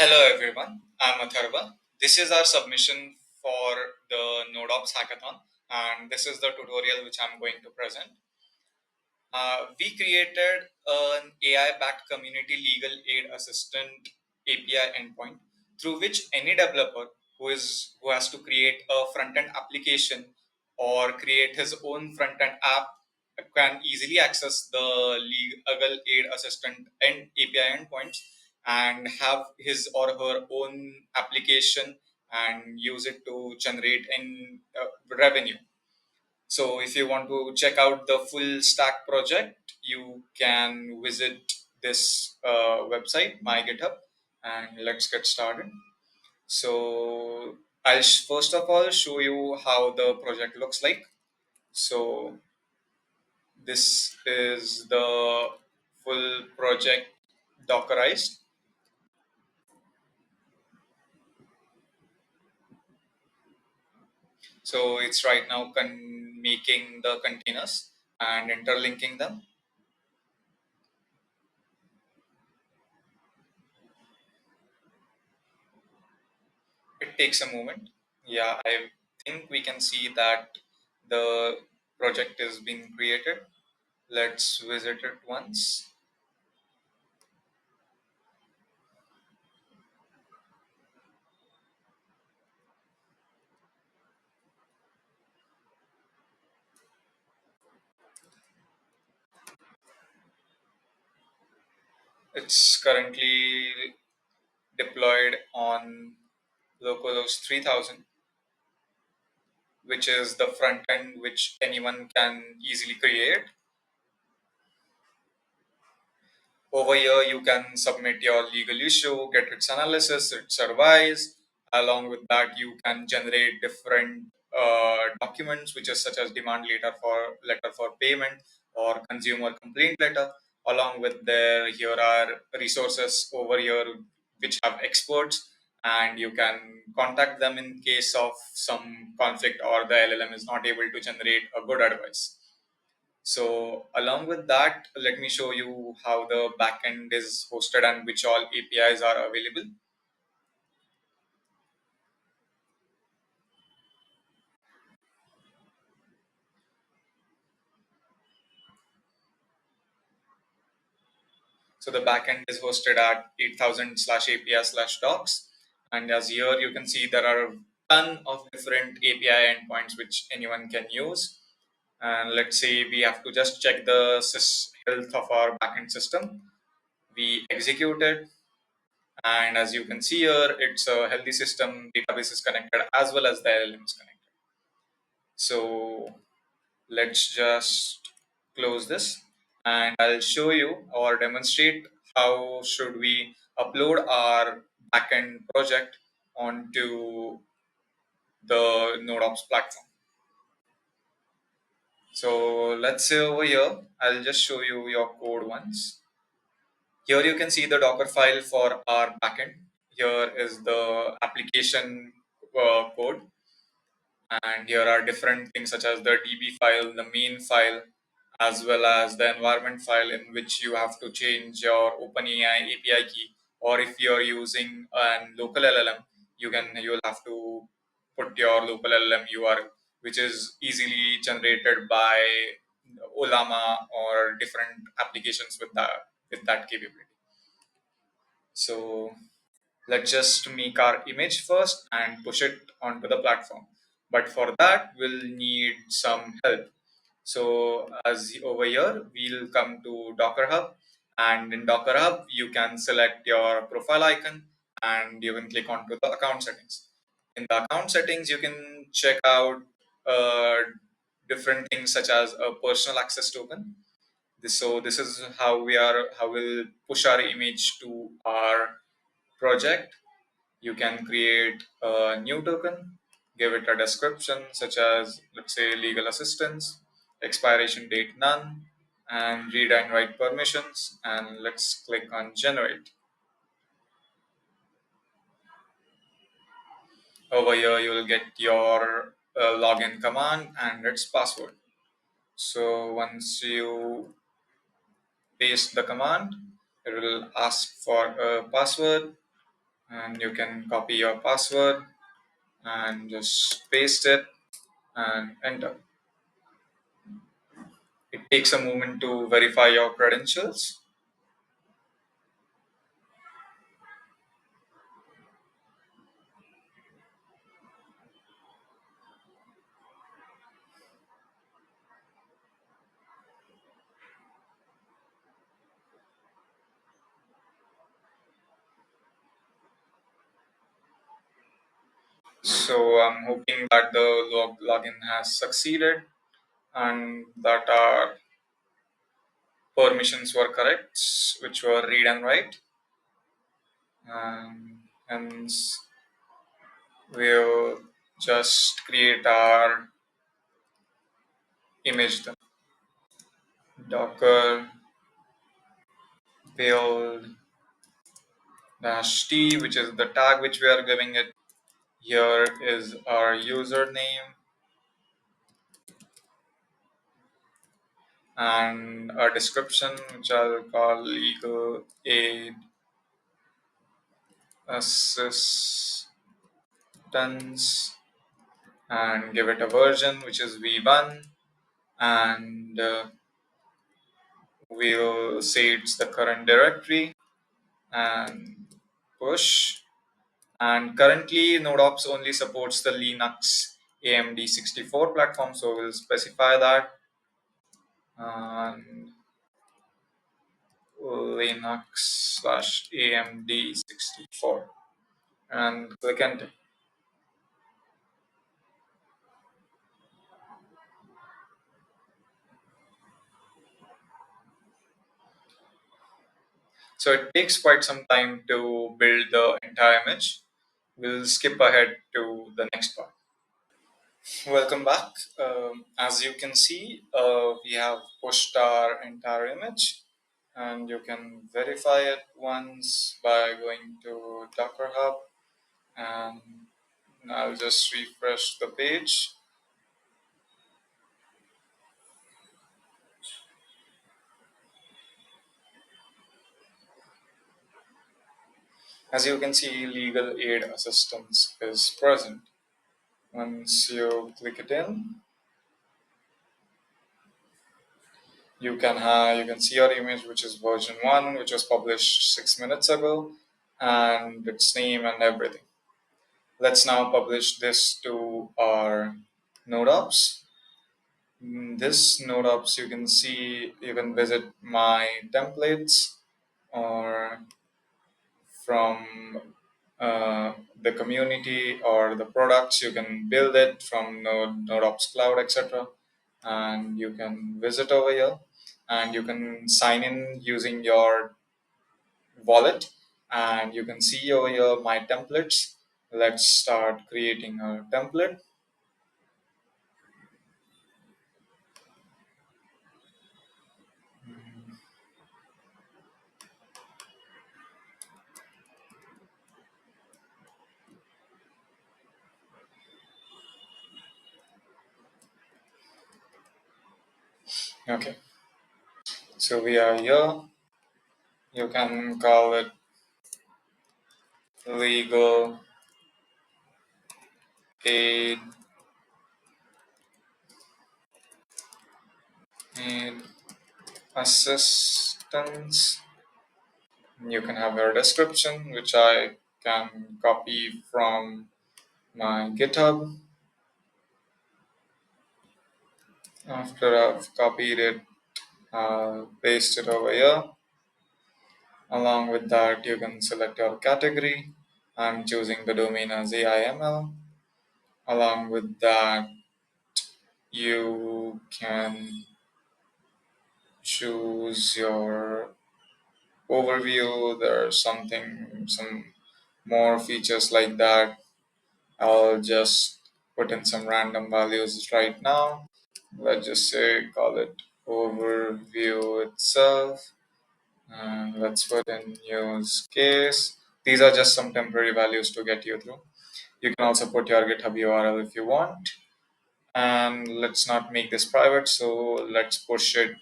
Hello everyone, I'm Atharva. This is our submission for the NodeOps Hackathon, and this is the tutorial which I'm going to present. We created an AI-backed community legal aid assistant API endpoint through which any developer who has to create a front-end application or create his own front-end app can easily access the legal aid assistant and API endpoints and have his or her own application and use it to generate in revenue. So if you want to check out the full stack project, you can visit this website, my GitHub, and let's get started. So I'll first of all show you how the project looks like. So this is the full project Dockerized. So it's right now making the containers and interlinking them. It takes a moment. Yeah, I think we can see that the project is being created. Let's visit it once. It's currently deployed on localhost 3000, which is the front end which anyone can easily create. Over here, you can submit your legal issue, get its analysis, its advice. Along with that, you can generate different documents, which is such as demand letter for payment or consumer complaint letter. Along with there, here are resources over here which have experts, and you can contact them in case of some conflict or the LLM is not able to generate a good advice. So along with that, let me show you how the backend is hosted and which all APIs are available. So the backend is hosted at 8000 slash API slash docs. And as here you can see there are a ton of different API endpoints which anyone can use. And let's say we have to just check the health of our backend system. We execute it. And as you can see here, it's a healthy system, database is connected as well as the LLM is connected. So let's just close this and I'll show you or demonstrate how should we upload our backend project onto the NodeOps platform. So let's say over here, I'll just show you your code once. Here you can see the Docker file for our backend. Here is the application code, and here are different things such as the DB file, the main file, as well as the environment file in which you have to change your OpenAI API key. Or if you're using a local LLM, you'll have to put your local LLM URL, which is easily generated by Olama or different applications with that capability. So let's just make our image first and push it onto the platform. But for that, we'll need some help. So as over here, we'll come to Docker Hub, and in Docker Hub, you can select your profile icon and you can click onto the account settings. In the account settings, you can check out uh, different things such as a personal access token. This is how we'll push our image to our project. You can create a new token, give it a description such as, let's say, legal assistance, expiration date none, and read and write permissions. And let's click on generate. Over here, you will get your login command and its password. So once you paste the command, it will ask for a password, and you can copy your password and just paste it and enter. It takes a moment to verify your credentials. So I'm hoping that the login has succeeded and that our permissions were correct, which were read and write. Hence, we'll just create our image then. Docker build dash t, which is the tag which we are giving it. Here is our username and a description, which I'll call legal aid assistance, and give it a version which is v1, and we'll say it's the current directory and push. And currently, NodeOps only supports the Linux AMD 64 platform, so we'll specify that. And Linux slash AMD 64 and click enter. So it takes quite some time to build the entire image. We'll skip ahead to the next part. Welcome back. As you can see, we have pushed our entire image, and you can verify it once by going to Docker Hub, and I'll just refresh the page. As you can see, legal aid assistance is present. Once you click it in, you can see your image, which is version 1, which was published 6 minutes ago, and its name and everything. Let's now publish this to our NodeOps. This NodeOps, you can see, you can visit my templates, or from the community or the products. You can build it from NodeOps Cloud, etc. And you can visit over here, and you can sign in using your wallet, and you can see over here my templates. Let's start creating a template. Okay, so we are here. You can call it legal aid, aid assistance. You can have your description, which I can copy from my GitHub. After I've copied it, I'll paste it over here. Along with that, you can select your category. I'm choosing the domain as AIML. Along with that, you can choose your overview. There's some more features like that. I'll just put in some random values right now. Let's just say call it overview itself. And let's put in use case. These are just some temporary values to get you through. You can also put your GitHub URL if you want. And let's not make this private, so let's push it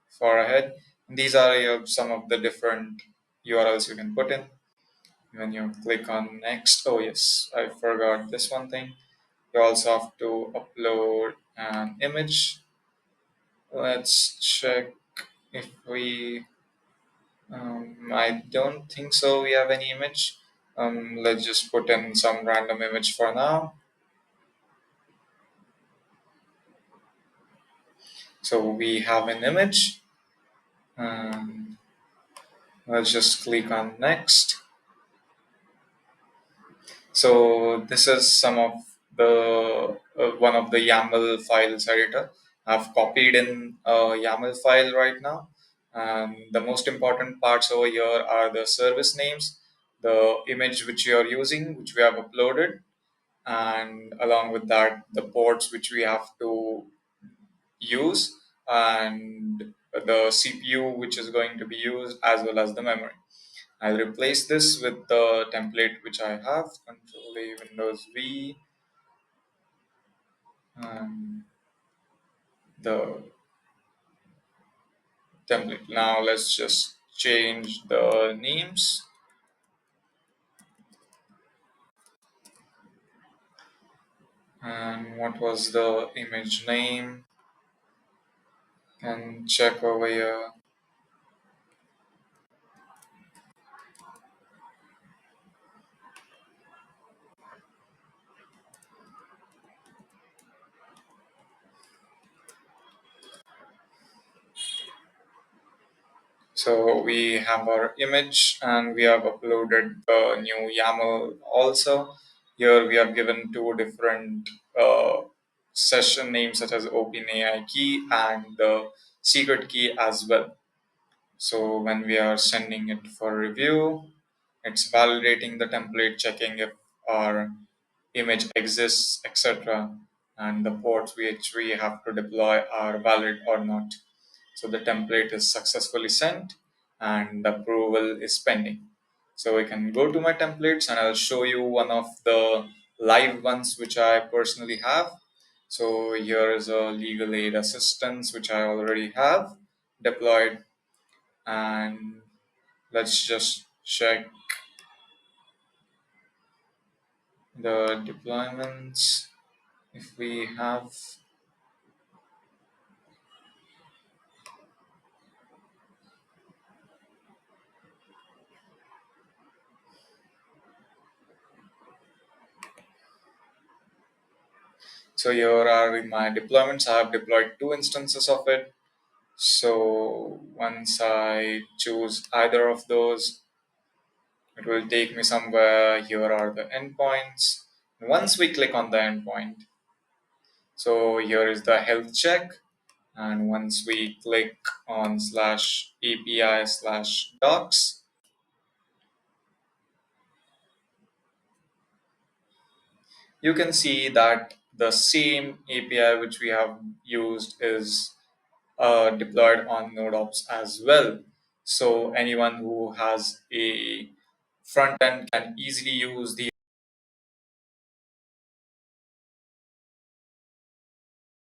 far ahead. These are some of the different URLs you can put in. When you click on next, oh yes, I forgot this one thing. You also have to upload an image. Let's check if we. I don't think so. We have any image. Let's just put in some random image for now. So we have an image. Um, let's just click on next. So this is some of the one of the YAML files editor. I've copied in a YAML file right now. And the most important parts over here are the service names, the image which you are using, which we have uploaded, and along with that, the ports which we have to use, and the CPU which is going to be used, as well as the memory. I'll replace this with the template which I have, Control A, Windows V, and the template. Now let's just change the names. And what was the image name? And check over here. So we have our image and we have uploaded the new YAML also. Here we have given two different session names such as OpenAI key and the secret key as well. So when we are sending it for review, it's validating the template, checking if our image exists, etc. And the ports which we have to deploy are valid or not. So the template is successfully sent and the approval is pending. So we can go to my templates and I'll show you one of the live ones which I personally have. So here is a legal aid assistance which I already have deployed, and let's just check the deployments if we have. So here are my deployments. I have deployed two instances of it. So once I choose either of those, it will take me somewhere. Here are the endpoints. Once we click on the endpoint, so here is the health check. And once we click on slash API slash docs, you can see that the same API which we have used is deployed on NodeOps as well. So anyone who has a front end can easily use the